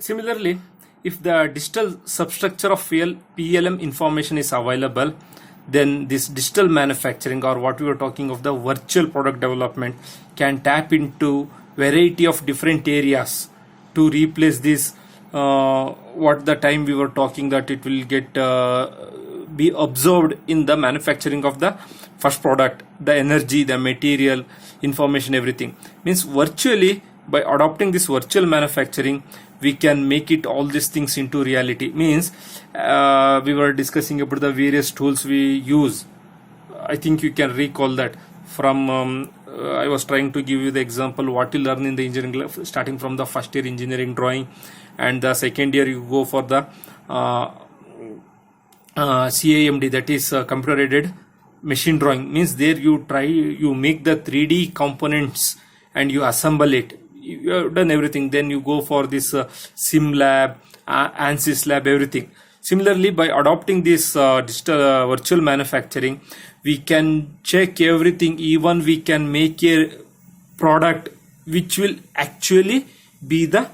Similarly, if the digital substructure of PLM information is available, then this digital manufacturing, or what we were talking of, the virtual product development, can tap into variety of different areas to replace this what the time we were talking that it will get be absorbed in the manufacturing of the first product, the energy, the material, information, everything. Means virtually, by adopting this virtual manufacturing, we can make it all these things into reality. Means we were discussing about the various tools we use. I think you can recall that from I was trying to give you the example what you learn in the engineering, starting from the first year engineering drawing, and the second year you go for the CAMD, that is computer aided machine drawing. Means there you make the 3D components and you assemble it. You have done everything. Then you go for this SimLab, ANSYS lab, everything. Similarly, by adopting this digital virtual manufacturing, we can check everything. Even we can make a product which will actually be the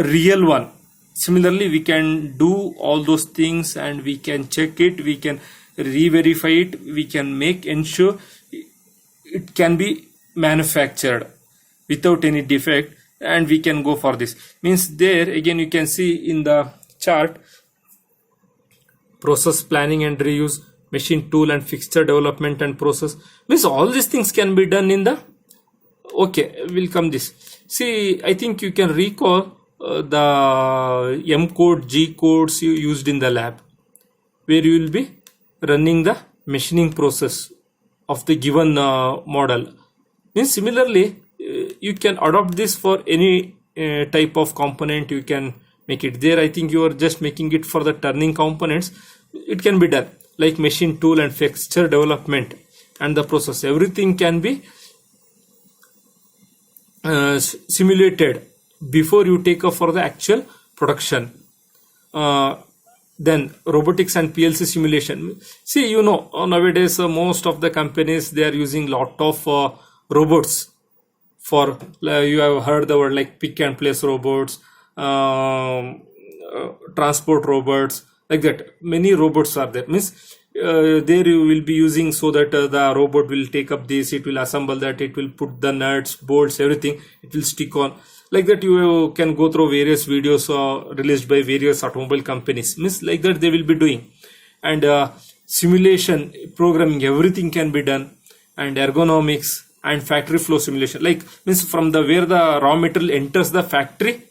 real one. Similarly, we can do all those things and we can check it, we can re-verify it, we can ensure it can be manufactured without any defect, and we can go for this. Means there again you can see in the chart, process planning and reuse, machine tool and fixture development and process. Means all these things can be done in the, okay, will come this. See, I think you can recall the M code, G codes you used in the lab, where you will be running the machining process of the given model. Means similarly, you can adopt this for any type of component. You can make it there. I think you are just making it for the turning components. It can be done like machine tool and fixture development and the process. Everything can be simulated before you take up for the actual production. Then robotics and PLC simulation. See, you know, nowadays most of the companies, they are using lot of robots for, you have heard the word like pick and place robots, transport robots, like that. Many robots are there. Means there you will be using, so that the robot will take up this, it will assemble that, it will put the nuts, bolts, everything, it will stick on. Like that you can go through various videos released by various automobile companies. Means like that they will be doing. And simulation, programming, everything can be done. And ergonomics and factory flow simulation, like means from the where the raw material enters the factory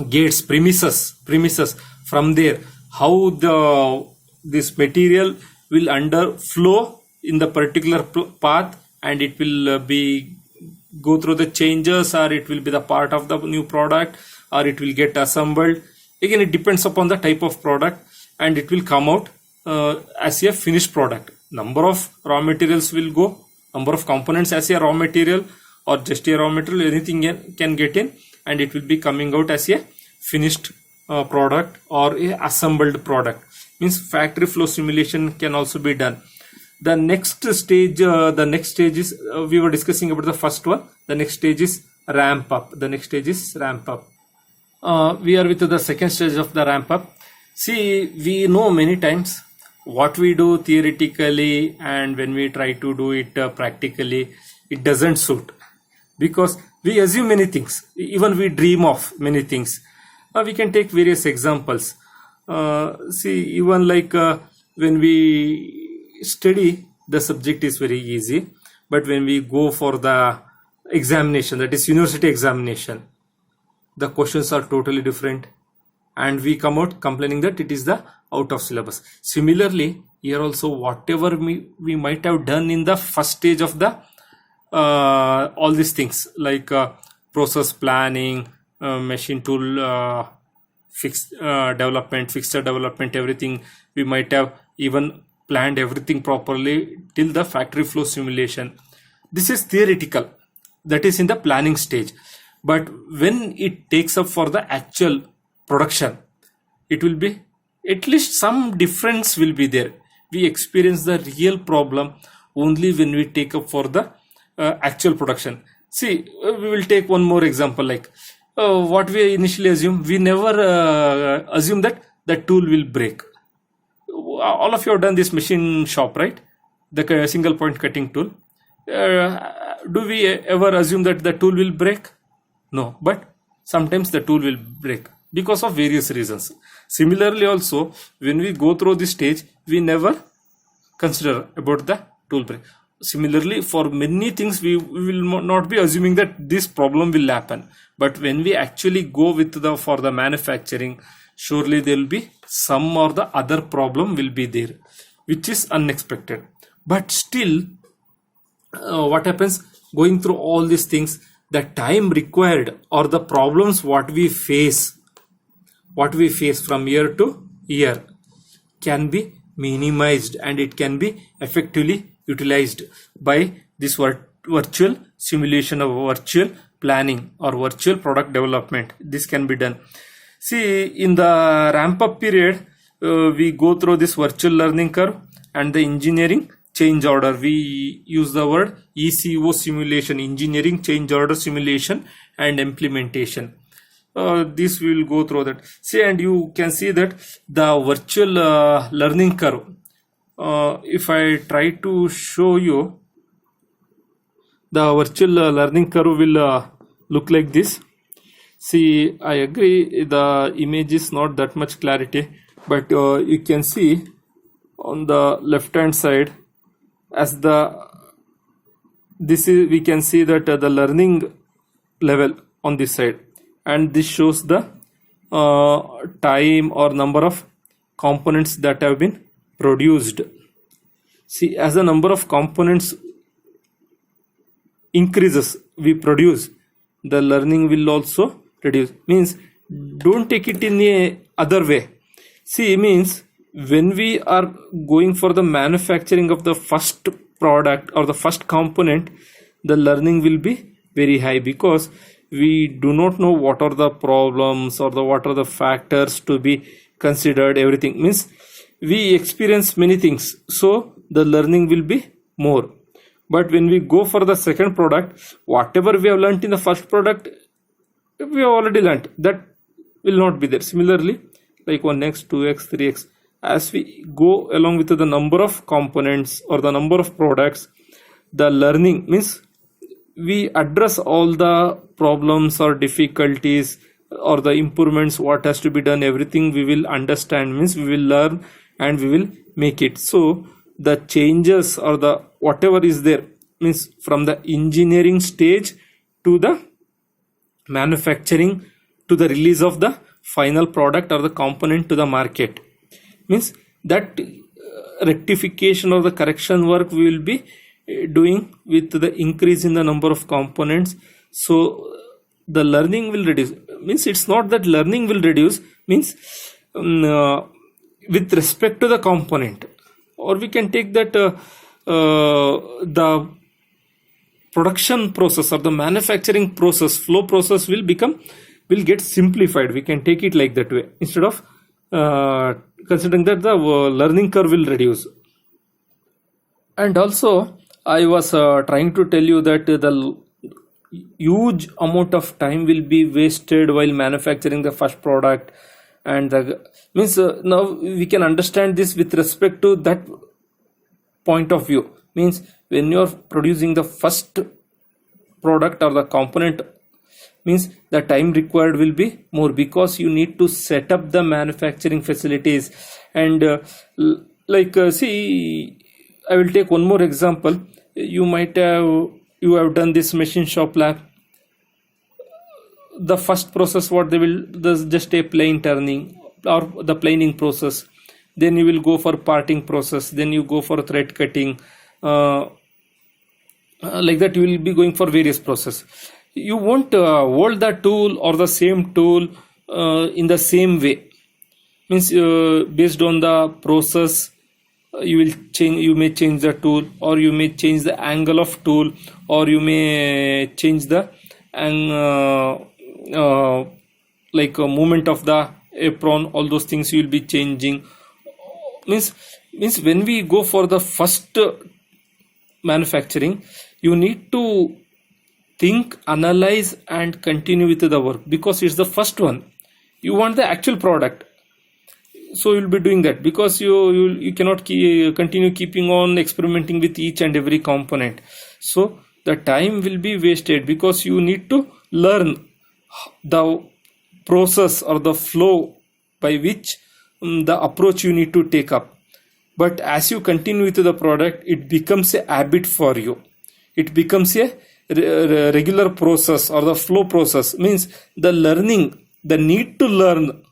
gates, premises, from there how this material will underflow in the particular path, and it will be go through the changes, or it will be the part of the new product, or it will get assembled. Again, it depends upon the type of product, and it will come out as a finished product. Number of raw materials will go, number of components as a raw material or just a raw material, anything can get in, and it will be coming out as a finished product or a assembled product. Means factory flow simulation can also be done. The next stage is we were discussing about the first one. The next stage is ramp up. We are with the second stage of the ramp up. See, we know many times what we do theoretically, and when we try to do it practically, it doesn't suit, because we assume many things, even we dream of many things. We can take various examples. See, even like when we study, the subject is very easy, but when we go for the examination, that is university examination, the questions are totally different, and we come out complaining that it is the out of syllabus. Similarly, here also, whatever we might have done in the first stage of the all these things like process planning, machine tool fixture development, everything, we might have even planned everything properly till the factory flow simulation. This is theoretical, that is in the planning stage. But when it takes up for the actual production, it will be, at least some difference will be there. We experience the real problem only when we take up for the actual production. See, we will take one more example, like what we initially assume, we never assume that the tool will break. All of you have done this machine shop, right? The single point cutting tool. Do we ever assume that the tool will break? No, but sometimes the tool will break because of various reasons. Similarly also, when we go through this stage, we never consider about the tool break. Similarly, for many things, we will not be assuming that this problem will happen. But when we actually go with for the manufacturing, surely there will be some or the other problem will be there, which is unexpected. But still, what happens going through all these things, the time required or the problems what we face from year to year can be minimized, and it can be effectively utilized by this virtual simulation of virtual planning or virtual product development. This can be done. See, in the ramp up period, we go through this virtual learning curve and the engineering change order. We use the word ECO simulation, engineering change order simulation and implementation. This we will go through that. See, and you can see that the virtual learning curve, if I try to show you, the virtual learning curve will look like this. See, I agree the image is not that much clarity, but you can see on the left hand side, as we can see that the learning level on this side, and this shows the time or number of components that have been produced. See, as the number of components increases, we produce, the learning will also reduce. Means, don't take it in a other way. See, means when we are going for the manufacturing of the first product or the first component, the learning will be very high, because we do not know what are the problems or what are the factors to be considered. Everything means we experience many things, so the learning will be more. But when we go for the second product, whatever we have learned in the first product, we have already learned, that will not be there. Similarly, like 1x, 2x, 3x, as we go along with the number of components or the number of products, the learning means we address all the problems or difficulties or the improvements, what has to be done, everything we will understand, means we will learn and we will make it. So the changes or the whatever is there, means from the engineering stage to the manufacturing to the release of the final product or the component to the market, means that rectification or the correction work we will be doing with the increase in the number of components. So the learning will reduce. Means it's not that learning will reduce, means with respect to the component, or we can take that the production process or the manufacturing process, flow process will get simplified. We can take it like that way, instead of considering that the learning curve will reduce. And also, I was trying to tell you that the huge amount of time will be wasted while manufacturing the first product, and means now we can understand this with respect to that point of view. Means when you are producing the first product or the component, means the time required will be more, because you need to set up the manufacturing facilities. And see, I will take one more example. You have done this machine shop lab. The first process, what there's just a plane turning or the planing process. Then you will go for parting process. Then you go for thread cutting. Like that, you will be going for various process. You won't hold the tool or the same tool in the same way. Means based on the process, you may change the tool, or you may change the angle of tool, or you may change the movement of the apron. All those things you will be changing. Means when we go for the first manufacturing, you need to think, analyze and continue with the work, because it's the first one. You want the actual product, so you'll be doing that, because you cannot continue keeping on experimenting with each and every component. So the time will be wasted, because you need to learn the process or the flow by which the approach you need to take up. But as you continue with the product, it becomes a habit for you. It becomes a regular process, or the flow process, means the learning, the need to learn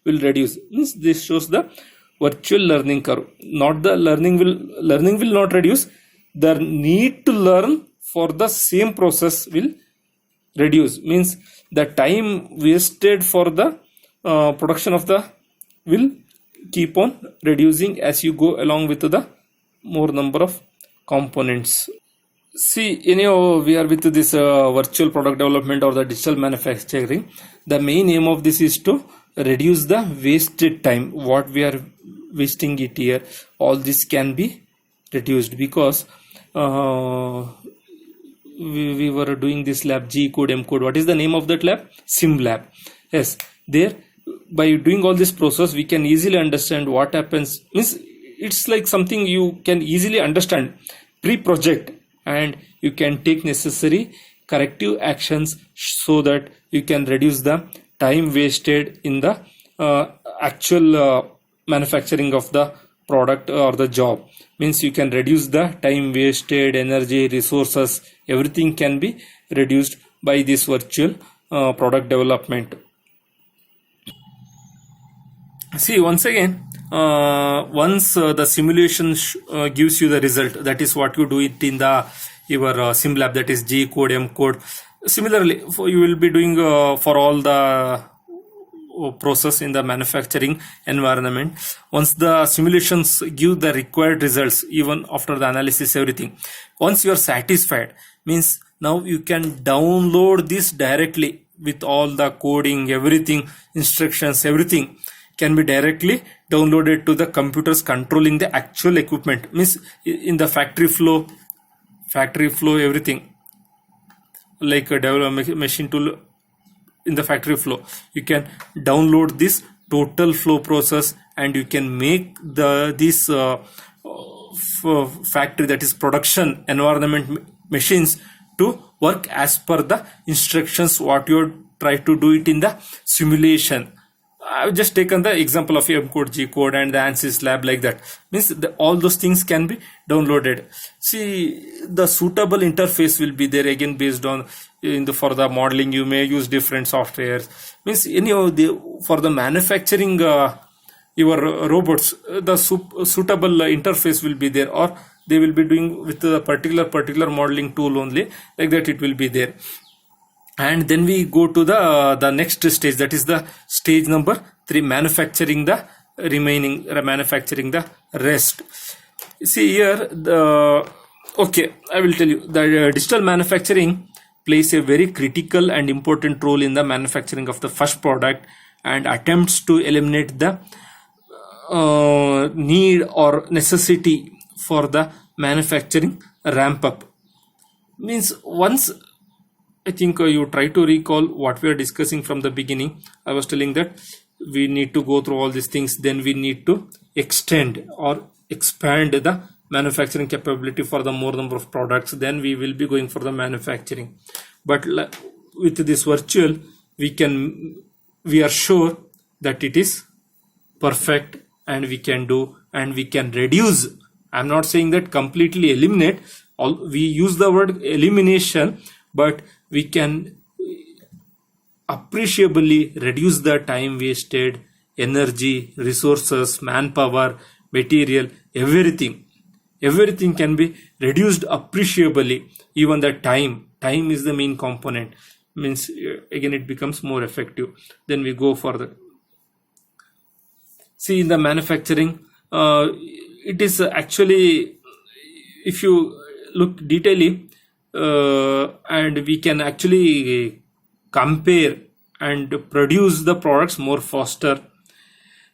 will reduce. Means this shows the virtual learning curve. Not the learning will not reduce. The need to learn for the same process will reduce. Means the time wasted for the production of the will keep on reducing as you go along with the more number of components. See, anyhow, we are with this virtual product development or the digital manufacturing. The main aim of this is to reduce the wasted time. What we are wasting it here, all this can be reduced, because we were doing this lab, G code, M code. What is the name of that lab? Sim lab. Yes, there, by doing all this process, we can easily understand what happens. Means it's like something you can easily understand pre-project, and you can take necessary corrective actions so that you can reduce the time wasted in the actual manufacturing of the product or the job. Means you can reduce the time wasted, energy, resources, everything can be reduced by this virtual product development. See, once again, once the simulation gives you the result, that is what you do it in the your sim lab, that is G code, M code. Similarly, you will be doing for all the process in the manufacturing environment. Once the simulations give the required results, even after the analysis, everything, once you are satisfied, means now you can download this directly with all the coding, everything, instructions, everything can be directly downloaded to the computers controlling the actual equipment. Means in the factory flow, everything like a development machine tool in the factory flow, you can download this total flow process, and you can make this factory, that is production environment machines, to work as per the instructions what you try to do it in the simulation. I've just taken the example of M code, G code and the ANSYS lab, like that. Means all those things can be downloaded. See, the suitable interface will be there, again based on for the modeling you may use different softwares. Means for the manufacturing your robots, the suitable interface will be there, or they will be doing with the particular modeling tool only, like that it will be there. And then we go to the next stage, that is the stage number 3, manufacturing the rest. See here, I will tell you, the digital manufacturing plays a very critical and important role in the manufacturing of the first product, and attempts to eliminate the need or necessity for the manufacturing ramp up. Means once, I think you try to recall what we are discussing from the beginning. I was telling that we need to go through all these things, then we need to extend or expand the manufacturing capability for the more number of products, then we will be going for the manufacturing. But with this virtual, we are sure that it is perfect, and we can do, and we can reduce. I'm not saying that completely eliminate, we use the word elimination, but we can appreciably reduce the time wasted, energy, resources, manpower, material, everything can be reduced appreciably. Even the time is the main component. Means again it becomes more effective. Then we go for the, see, in the manufacturing, it is actually, if you look detailedly, and we can actually compare and produce the products more faster,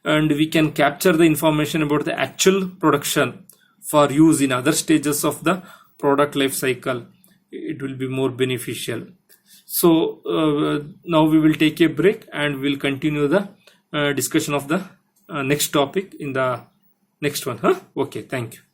and we can capture the information about the actual production for use in other stages of the product life cycle. it will be more beneficial. So now we will take a break and we'll continue the discussion of the next topic in the next one. Okay, thank you.